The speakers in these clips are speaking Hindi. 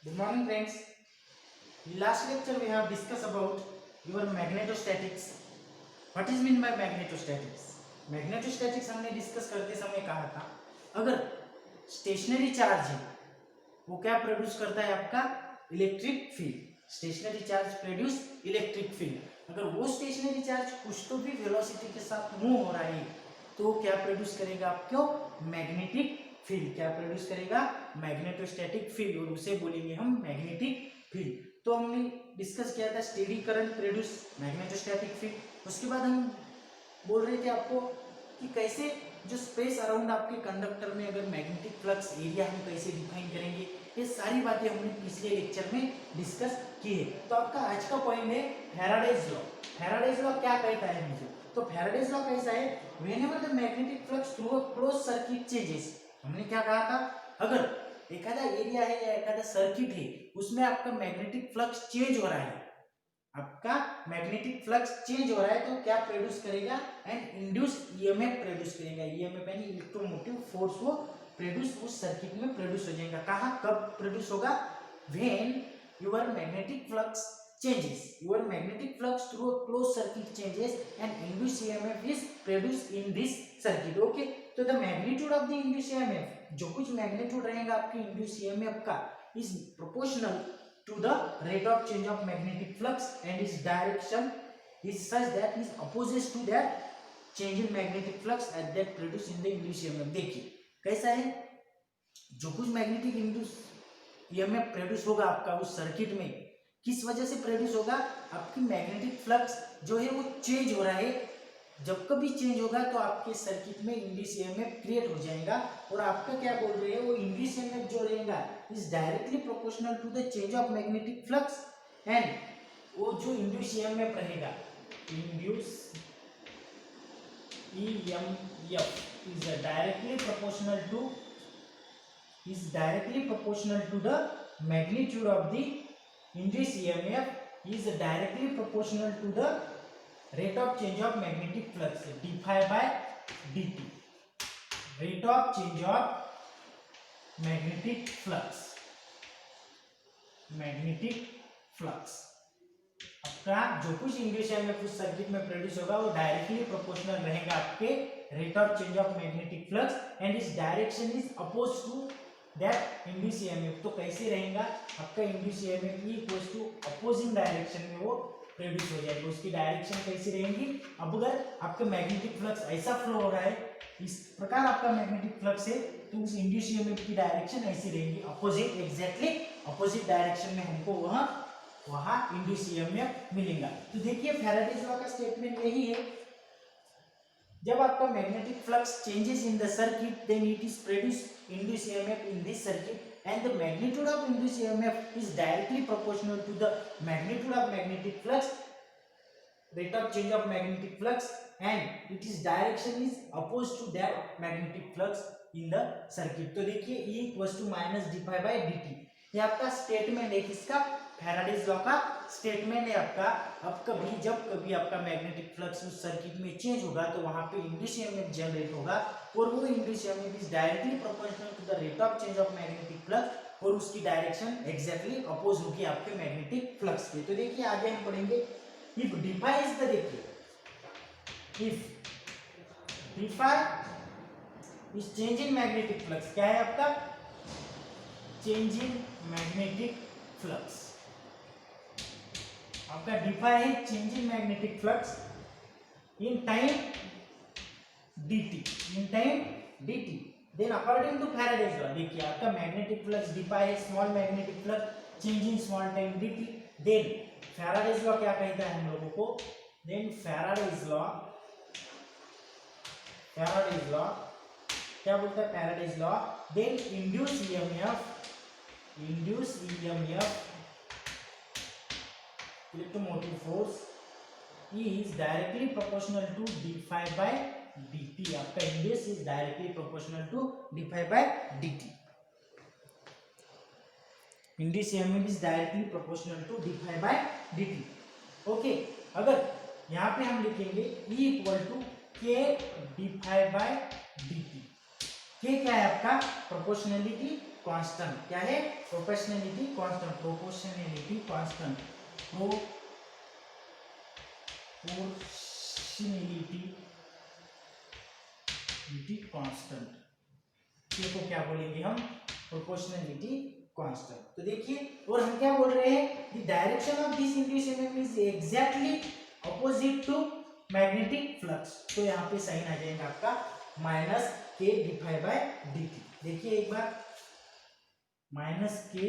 Good morning, friends. In last lecture, we have discussed about your magnetostatics. What is mean by magnetostatics? Magnetostatics हमने डिस्कस करते समय कहा था, अगर स्टेशनरी चार्ज है वो क्या प्रोड्यूस करता है, आपका electric field. Stationary charge produce electric field. अगर वो स्टेशनरी चार्ज कुछ तो भी वेलोसिटी के साथ मूव हो रहा है तो क्या प्रोड्यूस करेगा, आपको मैग्नेटिक फील्ड। क्या प्रोड्यूस करेगा, मैग्नेटोस्टैटिक फील्ड, और उसे बोलेंगे हम मैग्नेटिक फील्ड। तो हमने डिस्कस किया था steady current produce magnetostatic field. उसके बाद हम बोल रहे थे आपको कि कैसे जो स्पेस अराउंड आपके कंडक्टर में अगर मैग्नेटिक फ्लक्स एरिया हम कैसे डिफाइन करेंगे, ये सारी बातें हमने पिछले लेक्चर में डिस्कस की है। तो आपका आज का पॉइंट है फैराडेज लॉ। फैराडेज लॉ क्या कहता है मुझे, तो फैराडेज लॉ कैसा है, whenever the magnetic flux through a close circuit changes. हमने क्या कहा था, अगर एखादा एरिया है या एखादा सर्किट है उसमें आपका मैग्नेटिक फ्लक्स चेंज हो रहा है, आपका मैग्नेटिक फ्लक्स चेंज हो रहा है तो क्या प्रोड्यूस करेगा, एंड इंड्यूस ईएमएफ प्रोड्यूस करेगा। ईएमएफ यानी इलेक्ट्रोमोटिव फोर्स वो प्रोड्यूस उस सर्किट में प्रोड्यूस हो जाएगा। कहाँ कब प्रोड्यूस होगा, when your magnetic flux changes, your magnetic flux through a closed circuit changes and induced EMF is produced in this circuit. Okay, तो the magnitude of the induced EMF, जो कुछ मैग्नीट्यूड रहेगा आपकी induced EMF का, is proportional to the rate of change of magnetic flux and its direction is such that is opposite to that change in magnetic flux at that produce in the induced EMF। देखिए कैसा है, जो कुछ मैग्नेटिक इंड्यूस ईएमएफ प्रोड्यूस होगा आपका उस सर्किट में, किस वजह से प्रोड्यूस होगा, आपकी मैग्नेटिक फ्लक्स जो है वो चेंज हो रहा है। जब कभी चेंज होगा तो आपके सर्किट में इंड्यूस ईएमएफ क्रिएट हो जाएगा, और आपका क्या बोल रहे हैं, वो इंड्यूस ईएमएफ जो रहेगा is directly proportional to the change of magnetic flux, and वो जो इंड्यूस ईएमएफ रहेगा, induce EMF is directly proportional to the magnitude of the induced EMF is directly proportional to the rate of change of magnetic flux d phi by dt। rate of change of magnetic flux आपका जो कुछ इंड्यूस EMF उस सर्किट में प्रोड्यूस होगा वो डायरेक्टली प्रोपोर्शनल रहेगा आपके rate of change of magnetic flux, and इस direction is oppose to that induce EMF। तो कैसे रहेगा, आपका induce EMF equals to opposing direction में वो प्रोड्यूस हो जाएगा। उसकी डायरेक्शन कैसी रहेगी, अब अगर आपका मैग्नेटिक फ्लक्स ऐसा फ्लो हो रहा है, इस प्रकार आपका मैग्नेटिक फ्लक्स है, तो उस इंड्यूस EMF की डायरेक्शन ऐसी रहेगी, अपोजिट, एग्जैक्टली अपोजिट डायरेक्शन में हमको वहां इंड्यूस EMF मिलेगा। तो देखिए फैराडेज लॉ का स्टेटमेंट यही है, जब आपका magnetic flux changes in the circuit then it is produce induce EMF in this circuit, and the magnitude of induce EMF is directly proportional to the magnitude of magnetic flux, rate of change of magnetic flux, and its direction is opposed to that magnetic flux in the circuit। तो देखिए E equals to minus d phi by d t, ये आपका स्टेटमेंट है, किसका, फैराडेज लॉ का स्टेटमेंट है आपका। अब कभी जब कभी आपका मैग्नेटिक फ्लक्स उस सर्किट में चेंज होगा तो वहां पे इंड्यूस EMF जनरेट होगा, और वो induce EMF is directly proportional to the rate of change of magnetic flux, और उसकी डायरेक्शन एग्जैक्टली अपोज होगी आपके मैग्नेटिक फ्लक्स के। तो देखिए आगे हम पढ़ेंगे, if d phi is the, देखिए if d phi is change in magnetic flux, क्या है आपका, change in magnetic flux, आपका d phi है change in magnetic flux in time dt, in time dt, then according to Faraday's law, देखिए आपका मैग्नेटिक फ्लक्स d phi है, small magnetic flux change in small time dt, then Faraday's law क्या कहता है हम लोगों को, देन फैराडेज लॉ क्या बोलता है, Faraday's law, then induce EMF electromotive force is directly proportional to d phi by dt। आपका induce is directly proportional to d phi by dt, induce EMF is directly proportional to d phi by dt। Okay, अगर यहाँ पे हम लिखेंगे E equal to k d phi by dt, के क्या है आपका प्रोपोर्शनलिटी कांस्टेंट, क्या है proportionality constant, proportionality constant, proportionality constant, के को क्या बोलेंगे हम प्रोपोर्शनलिटी कांस्टेंट। तो देखिए और हम क्या बोल रहे हैं the direction of this induced EMF is exactly opposite to magnetic flux. तो यहाँ पे साइन आ जाएगा आपका minus k d phi by D t. देखिए एक बार minus k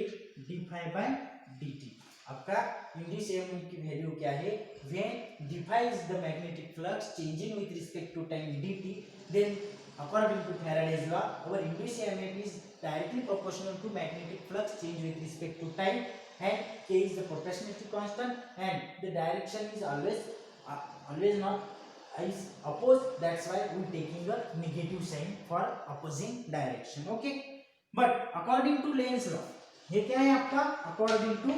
d phi by D t आपका इंड्यूस्ड ईएमएफ की वैल्यू क्या है when d phi is the magnetic flux changing with respect to time dt, then according to Faraday's law our induced EMF is directly proportional to magnetic flux change with respect to time, and k is the proportionality constant and the direction is always not is opposed, that's why we taking a negative sign for opposing direction. Okay, but according to Lenz law, ये क्या है आपका according to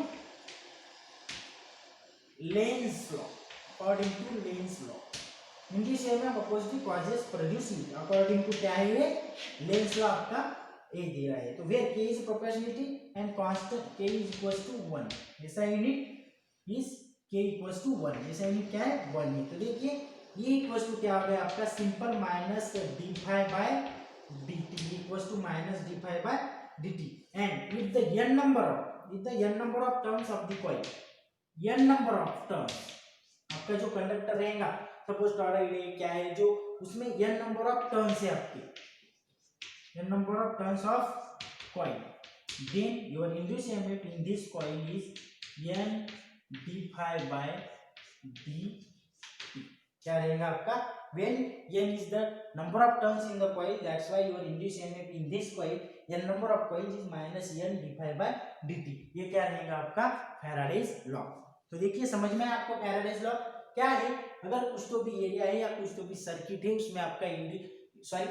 Lenz law, according to Lenz law induced EMF opposite causes producing according to क्या है ये लेंस लॉ आपका ए दे रहा है। तो वेयर के इज प्रोपोर्शनलिटी एंड कांस्टेंट के इज इक्वल्स टू 1, ऐसा यूनिट इज के इक्वल्स टू 1, ऐसा यूनिट क्या है 1 है। तो देखिए ये इक्वल्स टू क्या हो गया आपका simple minus d phi by D t equals to minus d phi by D t and with the n number of turns of the coil, n number of turns आपका जो कंडक्टर रहेगा सपोज टॉरॉइड है क्या है जो उसमें n नंबर ऑफ टर्न्स है आपके, n number of turns of coil, then your induced EMF in this coil is n d phi by dt, क्या रहेगा आपका when n is the number of turns in the coil, that's why your induced EMF in this coil n number of coils is minus n d phi by dt। ये क्या रहेगा आपका फैराडेज लॉ। तो देखिए समझ में आपको फैराडेज लॉ क्या है, अगर कुछ तो भी एरिया है या कुछ तो भी सर्किट है उसमें आपका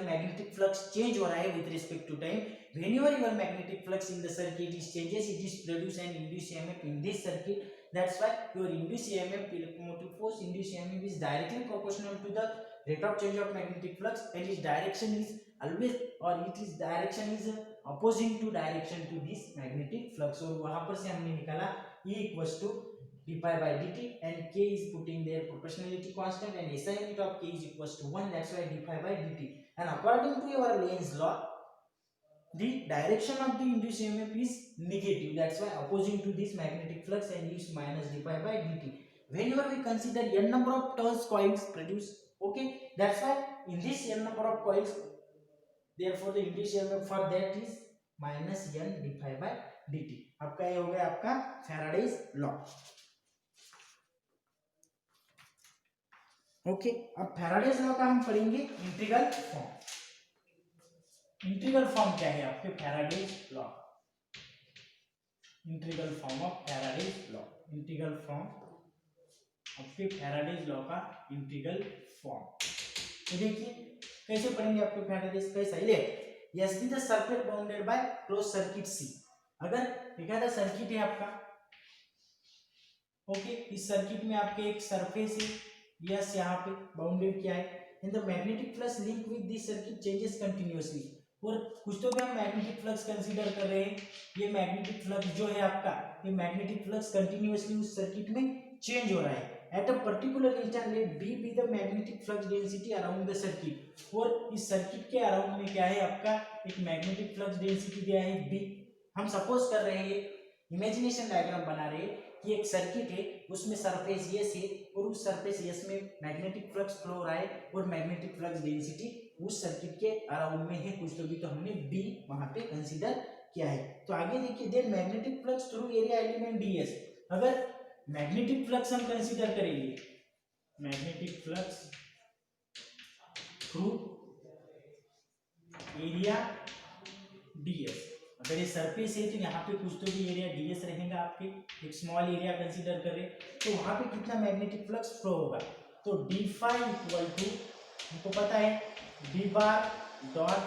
मैग्नेटिक फ्लक्स चेंज हो रहा है with respect to time, whenever your magnetic flux in the circuit is changes it is produce an induced EMF in this circuit, that's why your induced EMF electromotive force induced EMF is directly proportional to the rate of change of magnetic flux and its direction is always or its direction is opposing to direction to this magnetic flux। और वहां पर से हमने निकाला E equals to d phi by dt and k is putting their proportionality constant and SI unit of k is equals to 1, that's why d phi by dt, and according to your Lenz law the direction of the induced EMF is negative, that's why opposing to this magnetic flux and is minus d phi by dt whenever we consider n number of turns coils produced। Okay, that's why in this n number of coils therefore the induced EMF for that is minus n d phi by dt। आपका ये हो गया आपका फैराडेज लॉ। ओके, अब फैराडेज लॉ का हम पढ़ेंगे इंटीग्रल फॉर्म। इंटीग्रल फॉर्म क्या है आपके Faraday's law, integral form of Faraday's law, integral form आपके फैराडेज लॉ का इंटीग्रल फॉर्म। तो देखिए कैसे पढ़ेंगे आपके फैराडेज कैसा let S be the surface bounded by close circuit C. अगर देखा था सर्किट है आपका, ओके, इस सर्किट में आपके एक सरफेस है यस यहाँ पे बाउंडेड क्या है and the magnetic flux link with this circuit changes continuously. और कुछ तो भी हम मैग्नेटिक फ्लक्स कंसीडर कर रहे हैं, ये मैग्नेटिक फ्लक्स जो है आपका ये मैग्नेटिक फ्लक्स कंटिन्यूअसली उस सर्किट में चेंज हो रहा है at a particular instant let B be the magnetic flux density around the circuit. और इस सर्किट के अराउंड में क्या है आपका एक मैग्नेटिक फ्लक्स डेंसिटी दिया है बी। हम सपोज कर रहे हैं इमेजिनेशन डायग्राम बना रहे हैं कि एक सर्किट है उसमें सरफेस यस है और उस सरफेस यस में मैग्नेटिक फ्लक्स फ्लो हो रहा है और मैग्नेटिक फ्लक्स डेंसिटी उस सर्किट के अराउंड में है कुछ तो भी, तो हमने बी वहां पे कंसीडर किया है। तो आगे देखिए then magnetic flux through area element ds. अगर मैग्नेटिक फ्लक्स हम कंसीडर करेंगे magnetic flux through area ds, अगर ये सरफेस है तो यहाँ पे कुछ तो भी एरिया डीएस रहेगा आपके, एक स्मॉल एरिया कंसीडर करें तो वहां पे कितना मैग्नेटिक फ्लक्स फ्लो होगा। तो डी फाई इक्वल टू हमको पता है d bar dot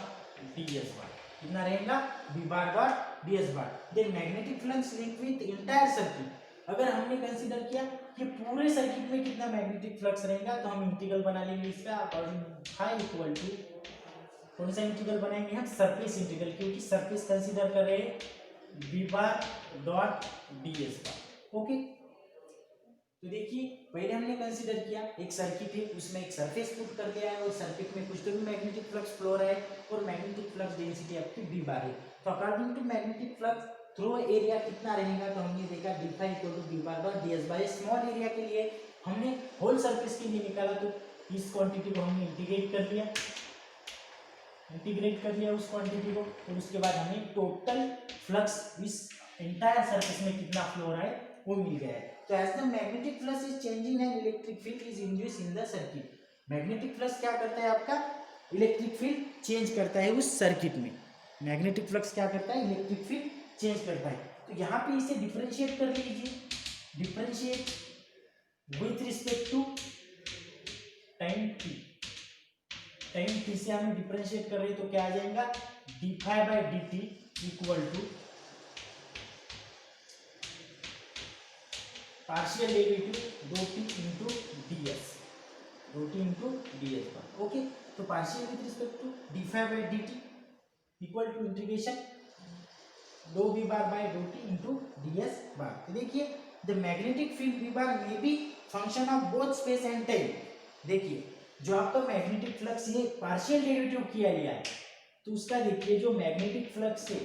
ds bar कितना रहेगा d bar dot ds bar. Then magnetic flux link with entire circuit, अगर हमने कंसीडर किया कि पूरे सर्किट में कितना मैग्नेटिक फ्लक्स रहेगा तो हम इंटीग्रल बना लेंगे इसका अकॉर्डिंग फाई इक्वल टू कौन सा इंटीग्रल बनाएंगे हम, सरफेस इंटीग्रल, क्योंकि सरफेस कंसीडर कर रहे हैं b bar dot ds bar. Okay, तो देखिए पहले हमने कंसीडर किया एक सर्किट है, उसमें एक सरफेस पुट कर दिया है और सर्किट में कुछ तो भी मैग्नेटिक फ्लक्स फ्लो रहा है और मैग्नेटिक फ्लक्स डेंसिटी आपकी b बार है। तो according to magnetic flux through area कितना रहेगा, तो हमने देखा d phi equal to b bar dot ds bar. Small area के लिए हमने होल सरफेस के लिए निकाला, तो इस क्वांटिटी को हमने इंटीग्रेट कर लिया उस क्वांटिटी को, और उसके बाद हमें टोटल फ्लक्स इस एंटायर सरफेस में कितना फ्लो रहा है वो मिल गया है। तो as the magnetic flux is changing and electric field is induce in the circuit. Magnetic flux क्या करता है आपका, इलेक्ट्रिक फील्ड चेंज करता है उस सर्किट में। मैग्नेटिक फ्लक्स क्या करता है, इलेक्ट्रिक फील्ड चेंज करता है। तो यहाँ पे इसे डिफरेंशिएट कर लीजिए, differentiate with respect to time t. Time t से हम डिफरेंशिएट कर रहे हैं तो क्या आ जाएगा, d phi by d t equal to partial derivative दो टी इंटू डी एस, पर। ओके, तो partial with respect to d phi by d t equal to integration दो बी बार बाय दो t into D S bar. तो देखिए the magnetic field B bar may be function of both space and time. देखिए जो आपका मैग्नेटिक फ्लक्स ये पार्शियल डेरिवेटिव किया लिया है, तो उसका देखिए जो मैग्नेटिक फ्लक्स है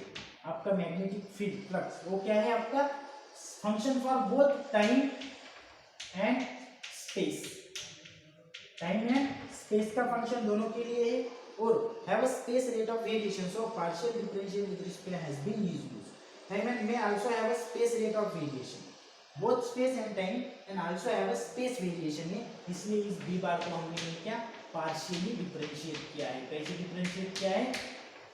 आपका, मैग्नेटिक फील्ड फ्लक्स वो क्या है आपका, function for both time and space. Time and space का फंक्शन दोनों के लिए है, और have a space rate of variation, so partial differential with respect has been used. Time and may also have a space rate of variation, both space and time and also have a space variation है, इसलिए इस b बार को हमने क्या पार्शियली डिफरेंशिएट किया है। कैसे डिफरेंशिएट किया है,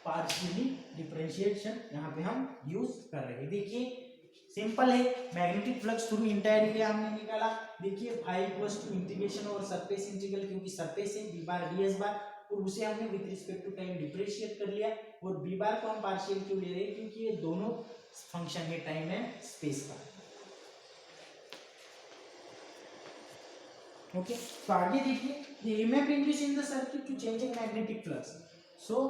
पार्शियली डिफरेंशिएशन यहाँ पे हम यूज कर रहे हैं। देखिए सिंपल है, magnetic flux through entire area हमने निकाला। देखिए फाई इक्वल्स टू इंटीग्रेशन और सरफेस इंटीग्रल, क्योंकि सरफेस है b बार ds बार, और उसे हमने with respect to time differentiate कर लिया। और b बार को हम पार्शियल क्यों ले रहे हैं, क्योंकि ये दोनों फंक्शन है टाइम एंड स्पेस का। ओके, तो आगे देखिए the EMF induced in the circuit to changing magnetic flux. So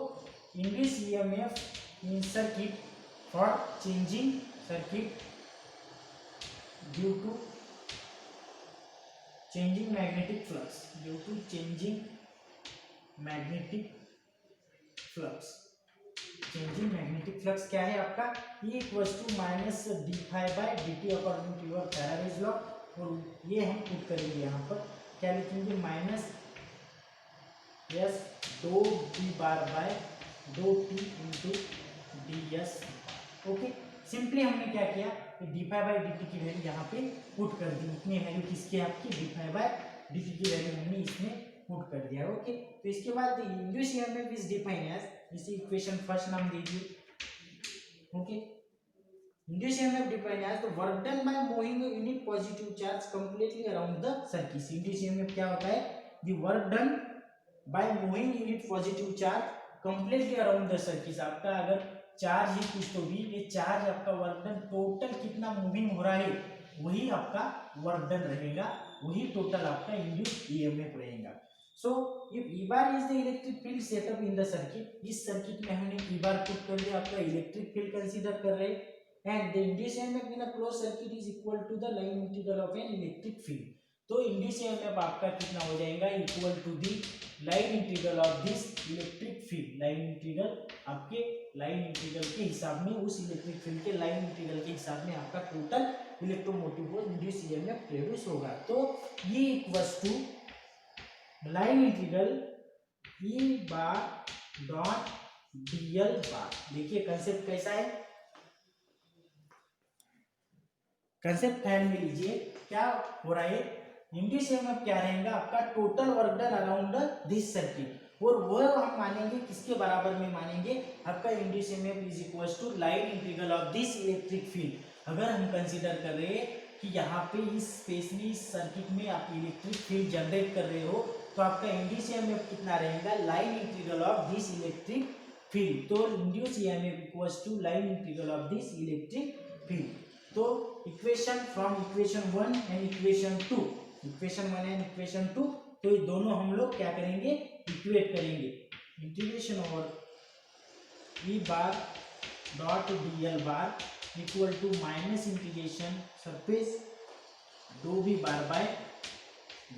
induce EMF in circuit for changing circuit due to changing magnetic flux, due to changing magnetic flux। Changing magnetic flux क्या है आपका, E equals to minus d phi by d t according to your Faraday's law. और ये हम पुट करेंगे यहाँ पर, क्या लिखेंगे, माइनस यस दो डी बार बाय दो t into D s. Okay, simply हमने क्या किया, d phi by d t की वैल्यू यहाँ पे पुट कर दी। इतनी वैल्यू किसकी आपकी, d phi by d t की वैल्यू हमने इसमें पुट कर दिया। ओके, तो इसके बाद induce EMF is defined as, इसी इक्वेशन फर्स्ट नाम दीजिए। Okay, induce EMF defined as the work done by moving unit positive charge completely around the circuit. Induce EMF क्या होता है, the work done by moving unit positive charge completely around the circuit. आपका अगर चार्ज ही कुछ तो भी, ये चार्ज आपका वर्क डन टोटल कितना मूविंग हो रहा है वही आपका वर्क डन रहेगा, वही टोटल आपका इंड्यूस ईएमएफ रहेगा। So if E bar is the electric field set up in the circuit, इस सर्किट में हमने E bar पुट कर दिया, आपका इलेक्ट्रिक फील्ड कंसीडर कर रहे हैं, and the induced EMF in a closed circuit is equal to the line integral of an electric field। तो induced EMF आपका कितना हो जाएगा, equal to the line integral of this electric field. Line integral आपके लाइन इंटीग्रल के हिसाब में, उस इलेक्ट्रिक फील्ड के लाइन इंटीग्रल के हिसाब में आपका total electromotive induced EMF produce होगा। तो ये equals to line integral E bar dot dl bar. देखिए कंसेप्ट कैसा है, कंसेप्ट ध्यान में लीजिए। क्या हो रहा है, इंड्यूस्ड ईएमएफ क्या रहेगा आपका, total work done around this circuit, और वो हम मानेंगे किसके बराबर में मानेंगे, आपका induced EMF is equals to line integral of this electric field. अगर हम कंसीडर कर रहे हैं कि यहाँ पे इस स्पेस में, इस सर्किट में आप इलेक्ट्रिक फील्ड जनरेट कर रहे हो, तो आपका इंड्यूस्ड ईएमएफ कितना रहेगा, line integral of this electric field. तो induced EMF equals to line integral of this electric field. तो equation from equation 1 and equation 2, equation 1 and equation 2, तो ये दोनों हम लोग क्या करेंगे, इक्वेट करेंगे। Integration over E bar dot d l bar equal to minus integration surface दो बी बार बाय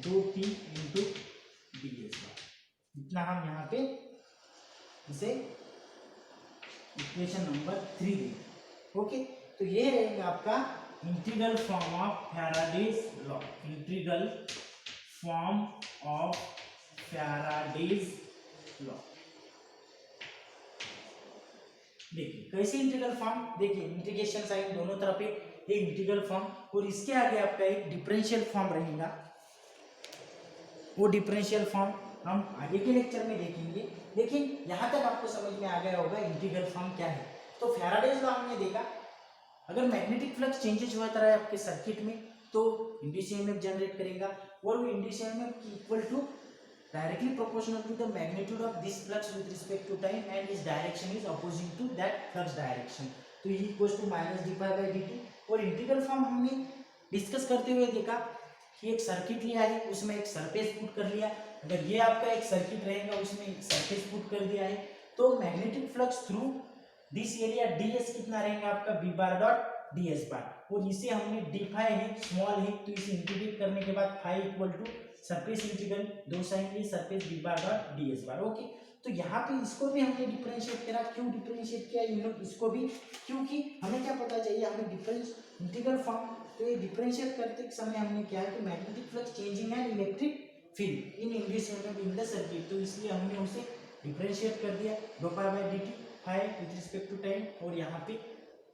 दो t into D S bar. इतना हम यहाँ पे इसे इक्वेशन नंबर 3 देंगे। ओके, तो ये रहेगा आपका integral form of Faraday's law. Integral form of Faraday's law. देखिए कैसे इंटीग्रल फॉर्म, देखिए इंटीग्रेशन साइन दोनों तरफ है, ये इंटीग्रल फॉर्म, और इसके आगे आपका एक डिफरेंशियल फॉर्म रहेगा। वो डिफरेंशियल फॉर्म हम आगे के लेक्चर में देखेंगे, लेकिन यहाँ तक आपको समझ में आ गया होगा इंटीग्रल फॉर्म क्या है। तो फैराडेज लॉ हमने देखा, अगर मैग्नेटिक फ्लक्स चेंजेस होता रहा है आपके सर्किट में तो इंड्यूस्ड ईएमएफ जनरेट करेगा, और वो induced EMF equal to directly proportional to the magnitude of this flux with respect to time and its direction is opposing to that flux direction, तो E equals to minus d pi by dt। और इंटीग्रल फॉर्म हमने डिस्कस करते हुए देखा कि एक सर्किट लिया है, उसमें एक सरफेस पुट कर लिया, अगर ये आपका एक सर्किट रहेगा उसमें एक सरफेस पुट कर दिया है, तो magnetic flux through this area ds कितना रहेगा आपका b bar dot ds bar, और इसे हमने d फाई है स्मॉल है, तो इसे इंटीग्रेट करने के बाद phi equal to surface integral दो साइन लिए surface b bar dot ds bar. Okay, तो यहाँ पे इसको भी हमने डिफरेंशिएट करा, क्यों डिफरेंशिएट किया इन लोग इसको भी, क्योंकि हमें क्या पता चाहिए, हमें डिफरेंस इंटीग्रल फॉर्म, तो ये डिफरेंशिएट करते समय हमने क्या है कि magnetic flux changing and electric field in induced EMF in the circuit, तो इसलिए हमने उसे डिफरेंशिएट कर दिया दो phi by dt phi with respect to time, और यहाँ पे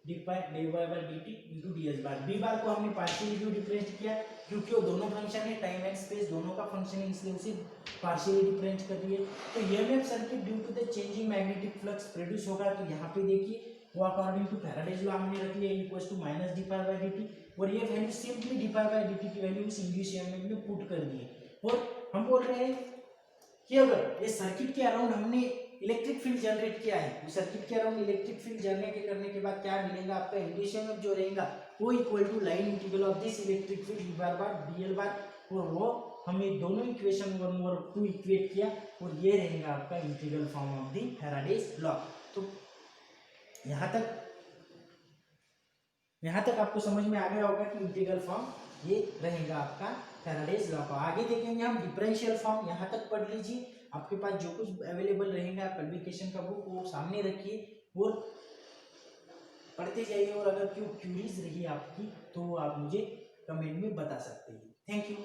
D phi D Y by D T into D S bar. B bar को हमने पार्शियली क्यों डिफरेंशिएट किया, क्योंकि वो दोनों फंक्शन है, टाइम एंड स्पेस दोनों का फंक्शन है, इसलिए उसे पार्शियली डिफरेंशिएट कर दिए। तो EMF circuit due to the changing magnetic flux produce होगा, तो यहाँ पे देखिए वो अकॉर्डिंग टू फैराडेज लॉ हमने रख लिया equals to minus d pi by D t, और ये value simply d pi by D t की वैल्यू इस इंड्यूस्ड ईएमएफ में पुट कर दिए, और हम बोल रहे हैं कि अगर ये सर्किट के अराउंड हमने इलेक्ट्रिक फील्ड जनरेट किया है, उस सर्किट के अराउंड इलेक्ट्रिक फील्ड जनरेट करने के बाद क्या मिलेगा आपका इंड्यूस्ड ईएमएफ जो रहेगा वो equal to line integral of this electric field E bar bar dl bar, और वो हमने दोनों इक्वेशन 1 और 2 इक्वेट किया, और ये रहेगा आपका integral form of the Faraday's law. तो यहाँ तक आपको समझ में आ गया होगा कि इंटीग्रल फॉर्म ये रहेगा आपका फैराडेज लॉ का। आगे देखेंगे हम डिफरेंशियल फॉर्म, यहाँ तक पढ़ लीजिए, आपके पास जो कुछ अवेलेबल रहेगा पब्लिकेशन का बुक वो सामने रखिए और पढ़ते जाइए, और अगर क्यों क्यूरीज रही आपकी तो आप मुझे कमेंट में बता सकते हैं। Thank you.